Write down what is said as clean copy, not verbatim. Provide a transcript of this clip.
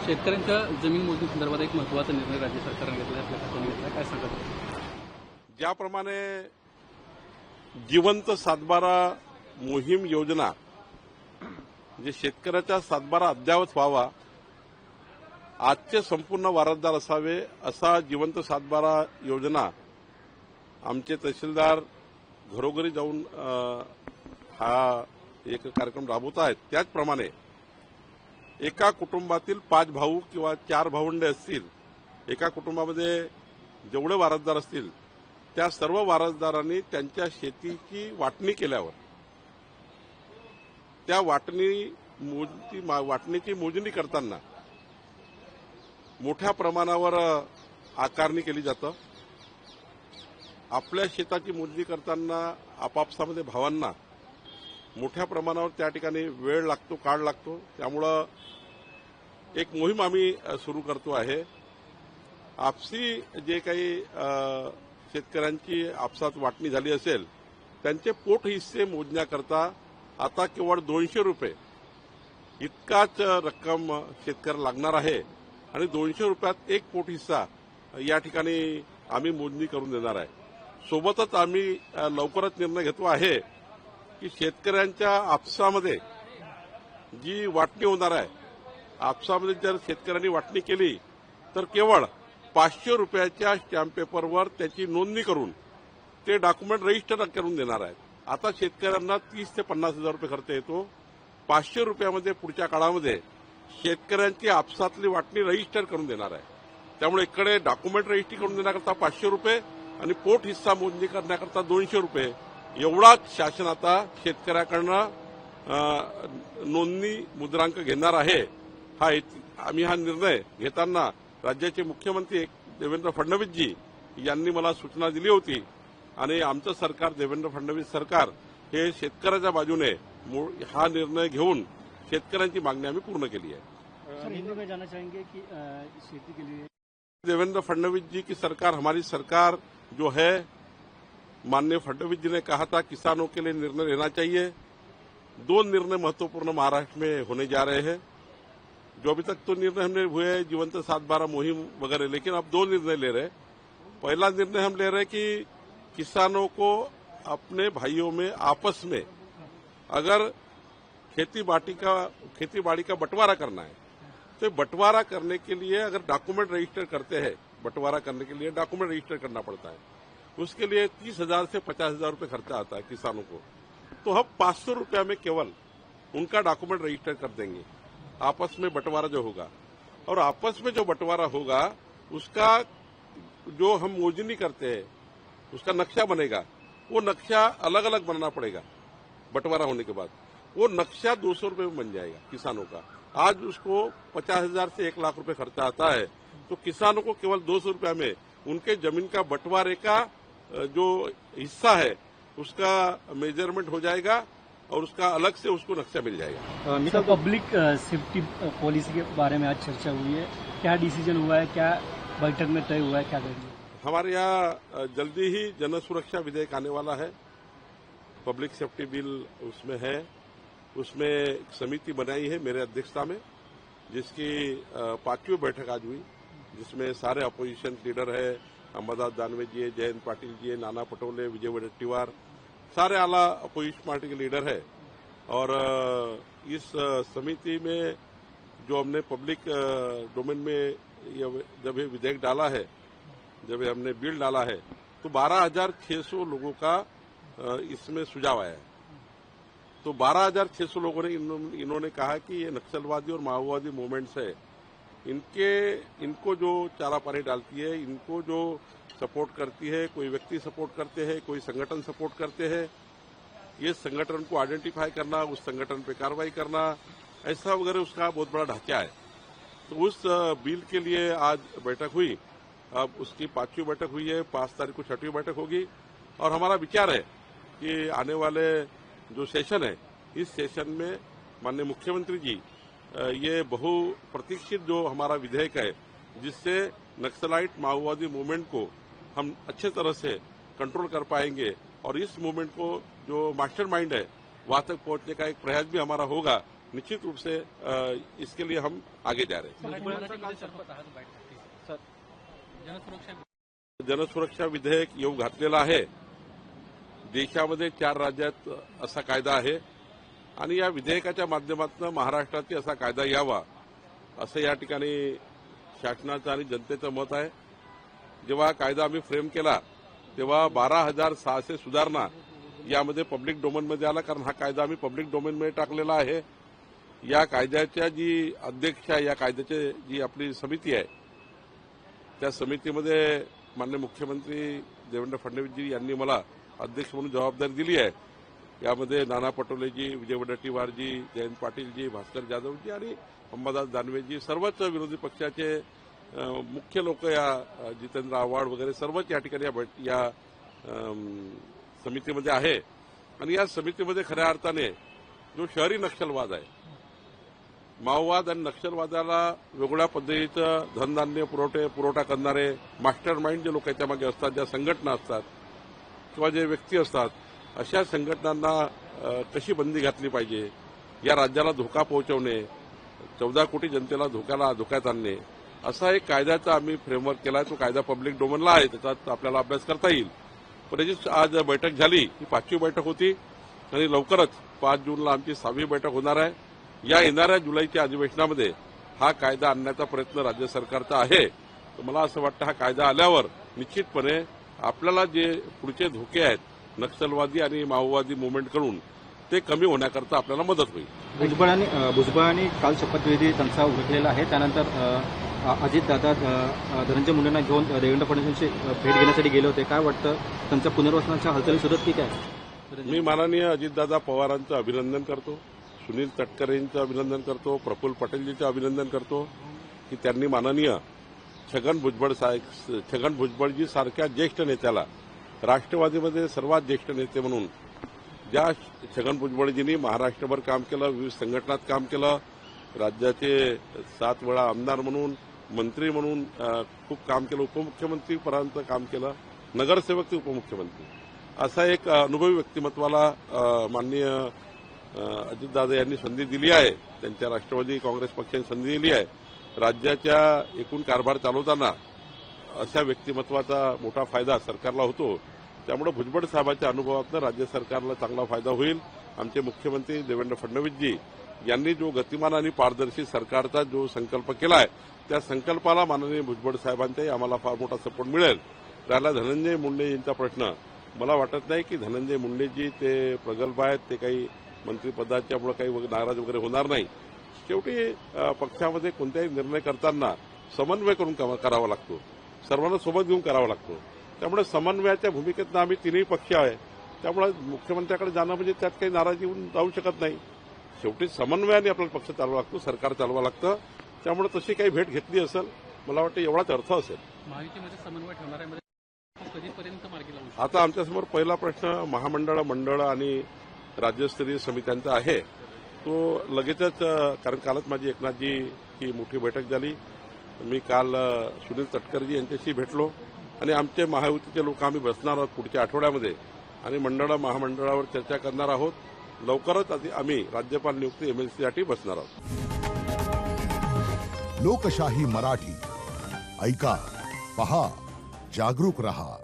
शेतकऱ्यांच्या जमीन मोजणी संदर्भात एक महत्त्वाचा निर्णय राज्य सरकारने घेतला आहे, आपल्या खात्याने घेतला आहे. काय सांगतात? ज्याप्रमाणे जिवंत सातबारा मोहीम योजना जे शेतकऱ्याचा सातबारा अद्ययावत व्हावा, आजचे संपूर्ण वारसदार असावे असा जिवंत सातबारा योजना आमचे तहसीलदार घरोघरी जाऊन हा एक कार्यक्रम राबवत आहेत. त्याचप्रमाणे एका कुटुंबातील 5 भाऊ किंवा 4 भावंडे असतील, एका कुटुंबामध्ये जेवढे वारसदार असतील त्या सर्व वारसदारांनी त्यांच्या शेतीची वाटणी केल्यावर त्या वाटणीची मोजणी करताना मोठ्या प्रमाणावर आकारणी केली जातं. आपल्या शेताची मोजणी करताना आपापसामध्ये भावांना मोठ्या प्रमाणावर त्या ठिकाणी वेळ लागतो, काळ लागतो. त्यामुळं एक मोहीम आम्ही सुरू करतो आहे. आपसी जे काही शेतकऱ्यांची आपसात वाटणी झाली असेल त्यांचे पोट हिस्से मोजण्याकरता आता केवळ 200 रुपये इतकाच रक्कम शेतकऱ्याला लागणार आहे आणि 200 रुपयात एक पोट हिस्सा या ठिकाणी आम्ही मोजणी करून देणार आहे. सोबतच आम्ही लवकरच निर्णय घेतो आहे की शेतकऱ्यांच्या आपसामध्ये जी वाटणी होणार आहे, आपसामध्ये जर शेतकऱ्यांनी वाटणी केली तर केवळ 500 रुपयाच्या स्टॅम्प पेपरवर त्याची नोंदणी करून ते डॉक्युमेंट रजिस्टर करून देणार आहेत. आता शेतकऱ्यांना 30 ते 50 हजार रुपये खर्च येतो. 500 रुपयामध्ये पुढच्या काळामध्ये शेतकऱ्यांची आपसातली वाटणी रजिस्टर करून देणार आहे. त्यामुळे इकडे डॉक्युमेंट रजिस्ट्री करून देण्याकरता 500 रुपये आणि पोट हिस्सा मोजणी करण्याकरता 200 रुपये एवढाच शासन आता शेतकऱ्याकडनं नोंदणी मुद्रांक घेणार आहे. आम्ही हा निर्णय घेताना राज्याचे मुख्यमंत्री देवेंद्र फडणवीसजी यांनी मला सूचना दिली होती आणि आमचं सरकार, देवेंद्र फडणवीस सरकार, हे शेतकऱ्याच्या बाजूने हा निर्णय घेऊन शेतकऱ्यांची मागणी आम्ही पूर्ण केली आहे. हिंदी में जानना चाहेंगे कि खेती के लिए देवेंद्र फडणवीस जी की सरकार, हमारी सरकार जो है, माननीय फडणवीस जी ने कहा था किसानों के लिए निर्णय लेना चाहिए. 2 निर्णय महत्वपूर्ण महाराष्ट्र में होने जा रहे हैं. जो अभी तक तो निर्णय हमने हुए जीवंत 7/12 मुहिम वगैरह, लेकिन अब 2 निर्णय ले रहे हैं. पहला निर्णय हम ले रहे हैं कि किसानों को अपने भाइयों में आपस में अगर खेती बाड़ी का बंटवारा करना है तो बंटवारा करने के लिए अगर डॉक्यूमेंट रजिस्टर करते हैं, बंटवारा करने के लिए डॉक्यूमेंट रजिस्टर करना पड़ता है. उसके लिए 30,000 से 50,000 रुपये खर्चा आता है किसानों को. तो हम 500 रुपया में केवल उनका डॉक्यूमेंट रजिस्टर कर देंगे. आपस में बंटवारा जो होगा, और आपस में जो बंटवारा होगा उसका जो हम मोजनी करते हैं उसका नक्शा बनेगा. वो नक्शा अलग अलग बनाना पड़ेगा. बंटवारा होने के बाद वो नक्शा 200 रुपये में बन जाएगा किसानों का. आज उसको 50,000 से 1 लाख रुपए खर्चा आता है, तो किसानों को केवल 200 रुपया में उनके जमीन का बंटवारे का जो हिस्सा है उसका मेजरमेंट हो जाएगा और उसका अलग से उसको नक्शा मिल जाएगा. पब्लिक सेफ्टी पॉलिसी के बारे में आज चर्चा हुई है, क्या डिसीजन हुआ है, क्या बैठक में तय हुआ है, क्या करेंगे? हमारे यहाँ जल्दी ही जन सुरक्षा विधेयक आने वाला है. पब्लिक सेफ्टी बिल उसमें है. उसमें एक समिति बनाई है मेरे अध्यक्षता में, जिसकी 5वीं बैठक आज हुई, जिसमें सारे अपोजिशन लीडर है, अमरदास दानवे जी है, जयंत पाटिल जी है, नाना पटोले, विजय वडेट्टीवार, सारे आला अपोजिशन पार्टी के लीडर है. और इस समिति में जो हमने पब्लिक डोमेन में जब ये विधेयक डाला है, जब हमने बिल डाला है, तो 12,600 लोगों का इसमें सुझाव आया है. तो 12,600 लोगों ने इन्होंने कहा कि ये नक्सलवादी और माओवादी मूवमेंट्स है, इनको जो चारा पानी डालती है, इनको जो सपोर्ट करती है, कोई व्यक्ति सपोर्ट करते हैं, कोई संगठन सपोर्ट करते हैं, ये संगठन को आइडेंटिफाई करना, उस संगठन पे कार्रवाई करना, ऐसा वगैरह उसका बहुत बड़ा ढांचा है. तो उस बिल के लिए आज बैठक हुई. अब उसकी 5वीं बैठक हुई है, 5 तारीख को 6वीं बैठक होगी. और हमारा विचार है कि आने वाले जो सेशन है, इस सेशन में माननीय मुख्यमंत्री जी ये बहुप्रतीक्षित जो हमारा विधेयक है, जिससे नक्सलाइट माओवादी मूवमेंट को हम अच्छे तरह से कंट्रोल कर पाएंगे और इस मूवमेंट को जो मास्टरमाइंड है वहां तक पहुंचने का एक प्रयास भी हमारा होगा. निश्चित रूप से इसके लिए हम आगे जा रहे हैं। मराठीमध्ये सरपत आहात बाईट जनसुरक्षा जनसुरक्षा विधेयक येऊ घातलेलं आहे। देशामध्ये 4 राज्यात असा कायदा आहे आणि या विधेयकाच्या माध्यमातून महाराष्ट्रातही असा कायदा यावा असं या ठिकाणी शासनाचं आणि जनतेचं मत आहे। जेव्हा हा कायदा आम्ही फ्रेम केला तेव्हा 12,600 सुधारणा यामध्ये पब्लिक डोमेनमध्ये आला, कारण हा कायदा आम्ही पब्लिक डोमेनमध्ये टाकलेला आहे। या कायद्याच्या जी अध्यक्ष आहे, या कायद्याची जी आपली समिती आहे, त्या समितीमध्ये माननीय मुख्यमंत्री देवेंद्र फडणवीसजी यांनी मला अध्यक्ष म्हणून जबाबदारी दिली आहे। यामध्ये नाना पटोलेजी, विजय वडेट्टीवारजी, जयंत पाटीलजी, भास्कर जाधवजी आणि अंबादास दानवेजी, सर्वच विरोधी पक्षाचे मुख्य लोक, या जितेंद्र आव्हाड वगैरे सर्वच या ठिकाणी या समितीमध्ये आहे। आणि या समितीमध्ये खऱ्या अर्थाने जो शहरी नक्षलवाद आहे, माओवाद आणि नक्षलवादाला वेगळ्या पद्धतीचं धनधान्य पुरवठा करणारे मास्टर माइंड जे लोक याच्यामागे असतात, ज्या संघटना असतात किंवा जे व्यक्ती असतात, अशा संघटनांना कशी बंदी घातली पाहिजे, या राज्याला धोका पोहोचवणे, 14 कोटी जनतेला धोक्यात आणणे, असा एक कायद्याचा आम्ही फ्रेमवर्क केला। तो कायदा पब्लिक डोमेनला आहे, त्याच्यात आपल्याला अभ्यास करता येईल। पण याची आज बैठक झाली, ही 5वी बैठक होती आणि लवकरच 5 जूनला आमची 6वी बैठक होणार आहे। या येणाऱ्या जुलैच्या अधिवेशनामध्ये हा कायदा आणण्याचा प्रयत्न राज्य सरकारचा आहे। तर मला असं वाटतं हा कायदा आल्यावर निश्चितपणे आपल्याला जे पुढचे धोके आहेत नक्षलवादी आणि माओवादी मुवमेंटकडून, ते कमी होण्याकरता आपल्याला मदत होईल। भुजबळांनी काल शपथविधी त्यांचा उरकलेला आहे। त्यानंतर अजितदादा धनंजय मुंडेंना घेऊन देवेंद्र फडणवीसांची भेट घेण्यासाठी गेले होते। काय वाटतं, त्यांच्या पुनर्वसनाच्या हालचाली सुरू आहेत की काय? मी माननीय अजितदादा पवारांचं अभिनंदन करतो, सुनील तटकरेंचं अभिनंदन करतो, प्रफुल्ल पटेलजीचं अभिनंदन करतो की त्यांनी माननीय छगन भुजबळजी सारख्या ज्येष्ठ नेत्याला, राष्ट्रवादीमध्ये सर्वात ज्येष्ठ नेते म्हणून ज्या छगन भुजबळजींनी महाराष्ट्रभर काम केलं, विविध संघटनात काम केलं, राज्याचे 7 वेळा आमदार म्हणून, मंत्री म्हणून खूप काम केलं, उपमुख्यमंत्रीपर्यंत काम केलं, नगरसेवक ते उपमुख्यमंत्री, असा एक अनुभवी व्यक्तिमत्वाला माननीय अजितदादा यांनी संधी दिली आहे। त्यांच्या राष्ट्रवादी काँग्रेस पक्षाने संधी दिली आहे। राज्याच्या एकूण कारभार चालवताना अशा व्यक्तिमत्वाचा मोठा फायदा सरकारला होतो। त्यामुळे भुजबळ साहेबांच्या अनुभवातून राज्य सरकारला चांगला फायदा होईल। आमचे मुख्यमंत्री देवेंद्र फडणवीसजी यांनी जो गतिमान आणि पारदर्शी सरकारचा जो संकल्प केला आहे, त्या संकल्पाला माननीय भुजबळ साहेबांचाही आम्हाला फार मोठा सपोर्ट मिळेल। राहिला धनंजय मुंडे यांचा प्रश्न, मला वाटत नाही की धनंजय मुंडेजी ते प्रगल्भ आहेत, ते काही मंत्रिपदाच्यामुळे काही नाराज वगैरे होणार नाही। शेवटी पक्षामध्ये कोणताही निर्णय करताना समन्वय करून करावा लागतो, सर्वांना सोबत घेऊन करावा लागतो। त्यामुळे समन्वयाच्या भूमिकेतनं आम्ही 3ही पक्ष आहे, त्यामुळे मुख्यमंत्र्याकडे जाणं म्हणजे त्यात काही नाराजी होऊन जाऊ शकत नाही। शेवटी समन्वयाने आपल्याला पक्ष चालवा लागतो, सरकार चालवा लागतं। त्यामुळे तशी काही भेट घेतली असेल, मला वाटतं एवढाच अर्थ असेल। महायुतीमध्ये समन्वय ठेवणाऱ्यामध्ये कधीपर्यंत मार्गी लावू? आता आमच्यासमोर पहिला प्रश्न मंडळ आणि राज्यस्तरीय समित्यांचा आहे, तो लगेचच, कारण कालच माझी एकनाथजी ही मोठी बैठक झाली। मी काल सुनील तटकरेजी यांच्याशी भेटलो आणि आमचे महायुतीचे लोक आम्ही बसणार आहोत पुढच्या आठवड्यामध्ये आणि महामंडळावर चर्चा करणार आहोत। लवकरच आम्ही राज्यपाल नियुक्ती MLC साठी बसणार आहोत। लोकशाही मराठी ऐका, पहा, जागरूक रहा।